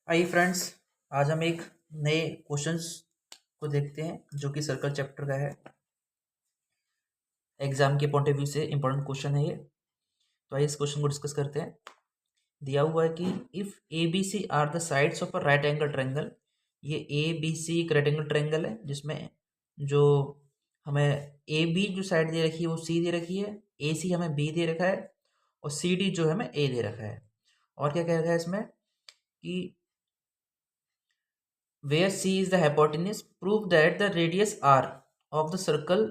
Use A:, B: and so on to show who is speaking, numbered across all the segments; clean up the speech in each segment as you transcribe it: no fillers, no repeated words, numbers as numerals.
A: आइए फ्रेंड्स, आज हम एक नए क्वेश्चंस को देखते हैं जो कि सर्कल चैप्टर का है। एग्जाम के पॉइंट ऑफ व्यू से इंपॉर्टेंट क्वेश्चन है ये। तो आइए इस क्वेश्चन को डिस्कस करते हैं। दिया हुआ है कि if A B C are the sides of a right angle triangle. ये ए बी सी एक राइट एंगल ट्रायंगल है जिसमें जो हमें ए बी जो साइड दे रखी है वो सी दे रखी है, ए सी हमें बी दे रखा है और सी डी जो है हमें ए दे रखा है। और क्या कह रखा है इसमें कि where C is the hypotenuse, prove that the radius R of the circle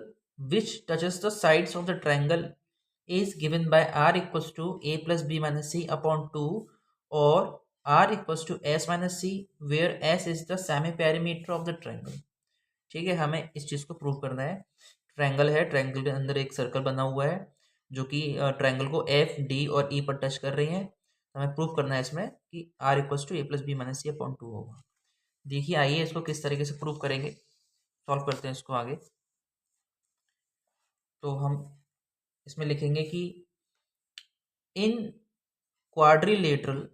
A: which touches the sides of the triangle is given by R equals to A plus B minus C upon 2 or R equals to S minus C where S is the semi-perimeter of the triangle। ठीक है, हमें इस चीज़ को prove करना है। Triangle है, triangle के अंदर एक सर्कल बना हुआ है जो कि ट्रायंगल को एफ डी और ई पर टच कर रही है। हमें प्रूव करना है इसमें कि R equals to A plus B minus C upon 2 होगा। देखिए आइए इसको किस तरीके से प्रूव करेंगे, सॉल्व करते हैं इसको आगे। तो हम इसमें लिखेंगे कि इन क्वाड्रिलेटरल,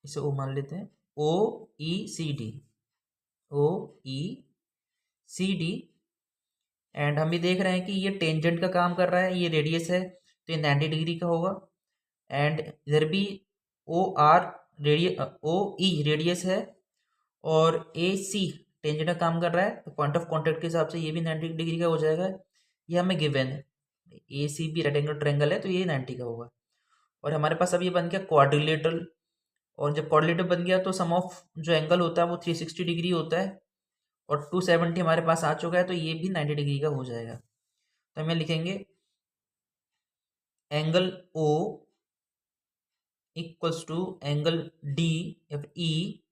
A: इसे ओ मान लेते हैं, O E C D, O E C D. And हम भी देख रहे हैं कि ये टेंजेंट का काम कर रहा है, ये रेडियस है तो ये 90 डिग्री का होगा। एंड इधर भी ओ आर ओ ई रेडियस है और ए सी टेंजेंट का काम कर रहा है, तो पॉइंट ऑफ कॉन्टैक्ट के हिसाब से ये भी 90 डिग्री का हो जाएगा। ये हमें गिवन है, ए सी भी राइट एंगल ट्रायंगल है तो ये 90 का होगा। और हमारे पास अब ये बन गया क्वाड्रिलेटरल, और जब क्वाड्रिलेटरल बन गया तो सम ऑफ जो एंगल होता है वो 360 डिग्री होता है और 270 हमारे पास आ चुका है तो ये भी 90 डिग्री का हो जाएगा। तो हमें लिखेंगे angle O equals to angle D या ई,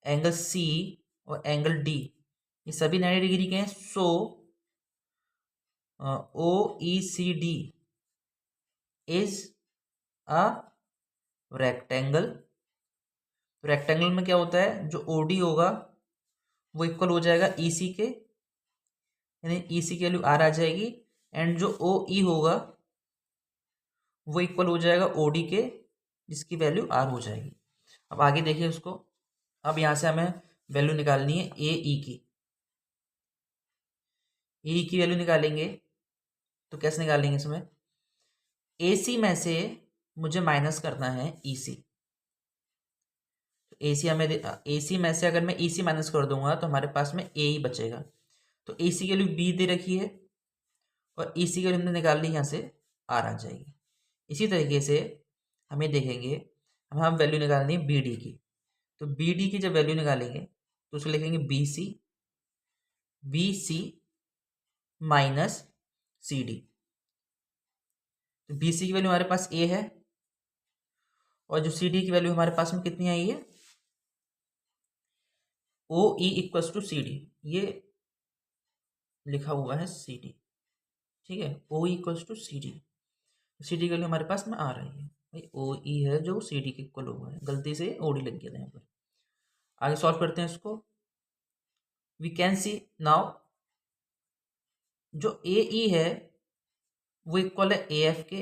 A: एंगल सी और एंगल डी, ये सभी 90 डिग्री के हैं। So O E C D is a rectangle. Rectangle में क्या होता है, जो ओ डी होगा वो इक्वल हो जाएगा ई सी के, यानी ई सी की वैल्यू आर आ जाएगी। एंड जो ओ ई होगा वो इक्वल हो जाएगा ओ डी के, जिसकी वैल्यू आर हो जाएगी। अब आगे देखिए उसको। अब यहाँ से हमें वैल्यू निकालनी है ए ई की। ए की वैल्यू निकालेंगे तो कैसे निकालेंगे, इसमें ए सी में से मुझे माइनस करना है ई सी। ए सी हमें ए सी में से अगर मैं ई सी माइनस कर दूंगा तो हमारे पास में ए ही बचेगा। तो ए सी की वैल्यू बी दे रखी है और ई सी की वैल्यू हमने निकाल ली, यहाँ से आर आ जाएगी। इसी तरीके से हमें देखेंगे, हम वैल्यू निकालनी है बी डी की। तो बी डी की जब वैल्यू निकालेंगे तो उसको लिखेंगे B C minus C D. तो बी सी की वैल्यू हमारे पास ए है और जो सी डी की वैल्यू हमारे पास में कितनी आई है, O E equals to C D, ये लिखा हुआ है सी डी। ठीक है, O equals to C D, C D की वैल्यू हमारे पास में आ रही है भाई, ओ ई है जो सी डी के इक्वल हुआ है, गलती से ओ डी लग गया था यहाँ पर। आगे सॉल्व करते हैं इसको। वी कैन सी नाउ जो ए ई है वो इक्वल है ए एफ के।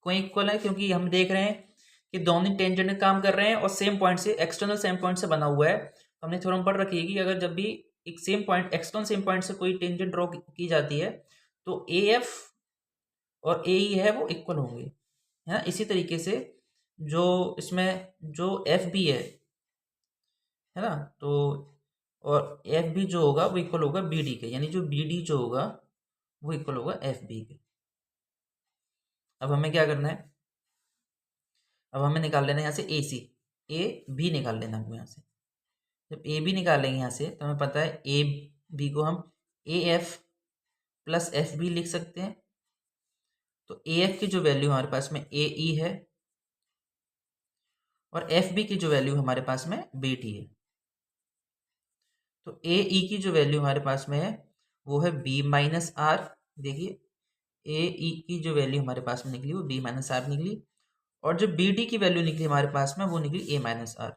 A: कोई इक्वल है क्योंकि हम देख रहे हैं कि दोनों टेंजेंट में काम कर रहे हैं और सेम पॉइंट से, एक्सटर्नल सेम पॉइंट से बना हुआ है। हमने थ्योरम पढ़ रखी है कि अगर जब भी एक same point, external same point से कोई टेंजेंट ड्रॉ की जाती है तो ए एफ और ए ई है वो इक्वल होंगे, है ना। इसी तरीके से जो इसमें जो एफ बी है ना, तो और एफ बी जो होगा वो इक्वल होगा बी डी के, यानी जो बी डी जो होगा वो इक्वल होगा एफ बी के। अब हमें क्या करना है, अब हमें निकाल लेना है यहाँ से ए सी, ए बी निकाल लेना हमको यहाँ से। जब ए बी निकालेंगे यहाँ से तो हमें पता है ए बी को हम A F plus F B लिख सकते हैं। तो ए एफ की जो वैल्यू हमारे पास में ए ई है और एफ बी की जो वैल्यू हमारे पास में बी टी है। तो ए ई की जो वैल्यू हमारे पास में है वो है बी माइनस आर। देखिए ए ई की जो वैल्यू हमारे पास में निकली वो बी माइनस आर निकली, और जो बी डी की वैल्यू निकली हमारे पास में वो निकली ए माइनस आर,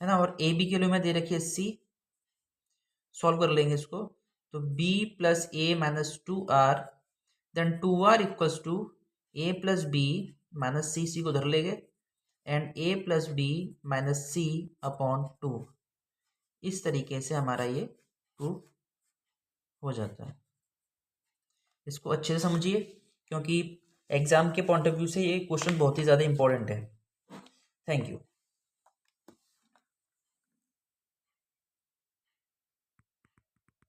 A: है ना। और ए बी की वैल्यू में दे रखी है सी। सॉल्व कर लेंगे इसको। तो B plus A minus two R, then two R equals to A plus B minus C, C को धर लेंगे and A plus B minus C upon 2। इस तरीके से हमारा ये प्रूफ हो जाता है। इसको अच्छे से समझिए, क्योंकि एग्जाम के पॉइंट ऑफ व्यू से ये क्वेश्चन बहुत ही ज़्यादा इंपॉर्टेंट है। Thank you.